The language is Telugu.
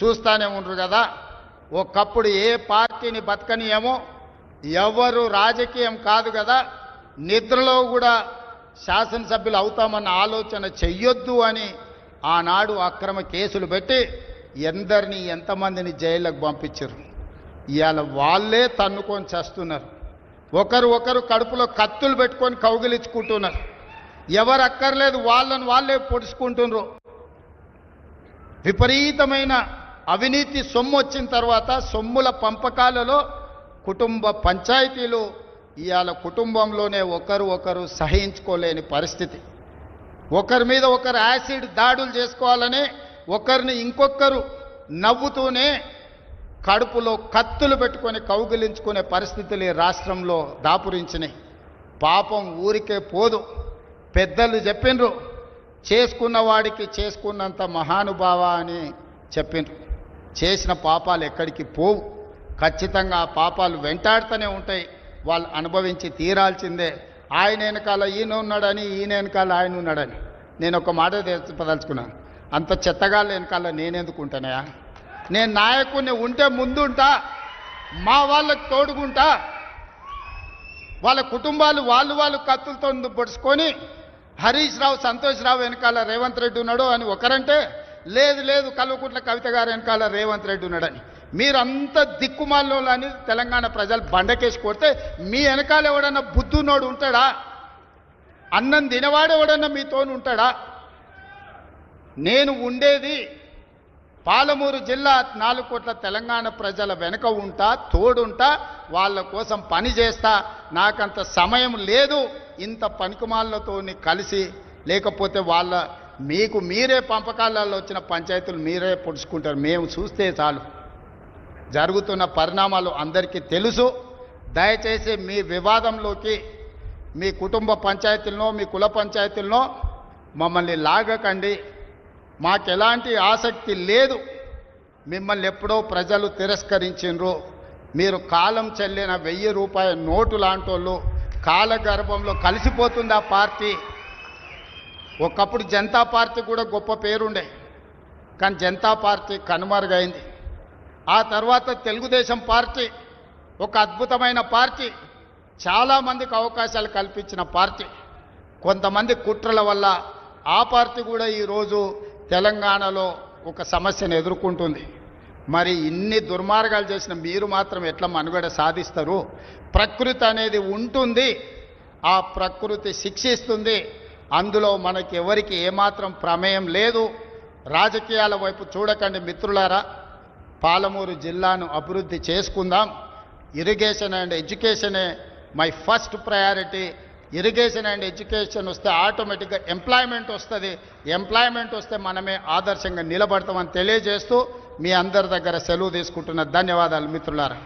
చూస్తానే ఉండరు కదా. ఒకప్పుడు ఏ పార్టీని బతకనియేమో, ఎవరు రాజకీయం కాదు కదా, నిద్రలో కూడా శాసనసభ్యులు అవుతామన్న ఆలోచన చెయ్యొద్దు అని ఆనాడు అక్రమ కేసులు పెట్టి ఎంతమందిని జైళ్ళకు పంపించారు. ఇవాళ వాళ్ళే తన్నుకొని చేస్తున్నారు. ఒకరు కడుపులో కత్తులు పెట్టుకొని కౌగిలించుకుంటున్నారు. ఎవరు అక్కర్లేదు, వాళ్ళే పొడుచుకుంటున్నారు. విపరీతమైన అవినీతి సొమ్ము వచ్చిన తర్వాత సొమ్ముల పంపకాలలో కుటుంబ పంచాయతీలు ఇవాళ కుటుంబంలోనే ఒకరు సహించుకోలేని పరిస్థితి. ఒకరి మీద ఒకరు యాసిడ్ దాడులు చేసుకోవాలని ఒకరిని ఇంకొకరు నవ్వుతూనే కడుపులో కత్తులు పెట్టుకొని కౌగిలించుకునే పరిస్థితులు ఈ రాష్ట్రంలో దాపురించినాయి. పాపం ఊరికే పోదు. పెద్దలు చెప్పిండ్రు, చేసుకున్న వాడికి చేసుకున్నంత మహానుభావ అని చెప్పిండ్రు. చేసిన పాపాలు ఎక్కడికి పోవు, ఖచ్చితంగా ఆ పాపాలు వెంటాడుతూనే ఉంటాయి. వాళ్ళు అనుభవించి తీరాల్సిందే. ఆయన వెనకాల ఈయన ఉన్నాడని, ఈయన వెనకాల ఆయన ఉన్నాడని. నేను ఒక మాట చెప్పదలుచుకున్నాను, అంత చెత్తగాళ్ళ వెనకాల నేనెందుకు ఉంటానయా? నేను నాయకుడిని ఉంటే ముందుంటా, మా వాళ్ళకి తోడుకుంటా. వాళ్ళ కుటుంబాలు వాళ్ళు కత్తులతో పొడుచుకొని హరీష్ రావు, సంతోష్ రావు వెనకాల రేవంత్ రెడ్డి ఉన్నాడు అని ఒకరంటే, లేదు కల్వకుంట్ల కవిత గారు వెనకాల రేవంత్ రెడ్డి ఉన్నాడని. మీరంతా దిక్కుమాల్లో అని తెలంగాణ ప్రజలు బండకేసి కొడితే మీ వెనకాల ఎవడన్నా బుద్ధున్నోడు ఉంటాడా? అన్నం తినవాడు ఎవడన్నా మీతోని ఉంటాడా? నేను ఉండేది పాలమూరు జిల్లా 4 కోట్ల తెలంగాణ ప్రజల వెనుక ఉంటా, తోడుంటా, వాళ్ళ కోసం పని చేస్తా. నాకంత సమయం లేదు ఇంత పనికిమాలతో కలిసి, లేకపోతే మీకు మీరే పంపకాలలో వచ్చిన పంచాయతీలు మీరే పొడుచుకుంటారు. మేము చూస్తే చాలు. జరుగుతున్న పరిణామాలు అందరికీ తెలుసు. దయచేసి మీ వివాదంలోకి మీ కుటుంబ పంచాయతీలనో మీ కుల పంచాయతీలనో మమ్మల్ని లాగకండి. మాకెలాంటి ఆసక్తి లేదు. మిమ్మల్ని ఎప్పుడో ప్రజలు తిరస్కరించిండ్రు. మీరు కాలం చెల్లిన 1000 రూపాయల నోటు లాంటోళ్ళు. కాలగర్భంలో కలిసిపోతుంది ఆ పార్టీ. ఒకప్పుడు జనతా పార్టీ కూడా గొప్ప పేరుండే, కానీ జనతా పార్టీ కనుమరుగైంది. ఆ తర్వాత తెలుగుదేశం పార్టీ ఒక అద్భుతమైన పార్టీ, చాలామందికి అవకాశాలు కల్పించిన పార్టీ. కొంతమంది కుట్రల వల్ల ఆ పార్టీ కూడా ఈరోజు తెలంగాణలో ఒక సమస్యను ఎదుర్కొంటుంది. మరి ఇన్ని దుర్మార్గాలు చేసిన మీరు మాత్రం ఎట్లా మనుగడ సాధిస్తారు? ప్రకృతి అనేది ఉంటుంది, ఆ ప్రకృతి శిక్షిస్తుంది. అందులో మనకి ఎవరికి ఏమాత్రం ప్రమేయం లేదు. రాజకీయాల వైపు చూడకండి మిత్రులారా. పాలమూరు జిల్లాను అభివృద్ధి చేసుకుందాం. ఇరిగేషన్ అండ్ ఎడ్యుకేషనే my first priority. Irrigation and education వస్తే ఆటోమేటిక్గా ఎంప్లాయ్మెంట్ వస్తుంది. ఎంప్లాయ్మెంట్ వస్తే మనమే ఆదర్శంగా నిలబడతామని తెలియజేస్తూ మీ అందరి దగ్గర సెలవు తీసుకుంటున్న ధన్యవాదాలు మిత్రులారా.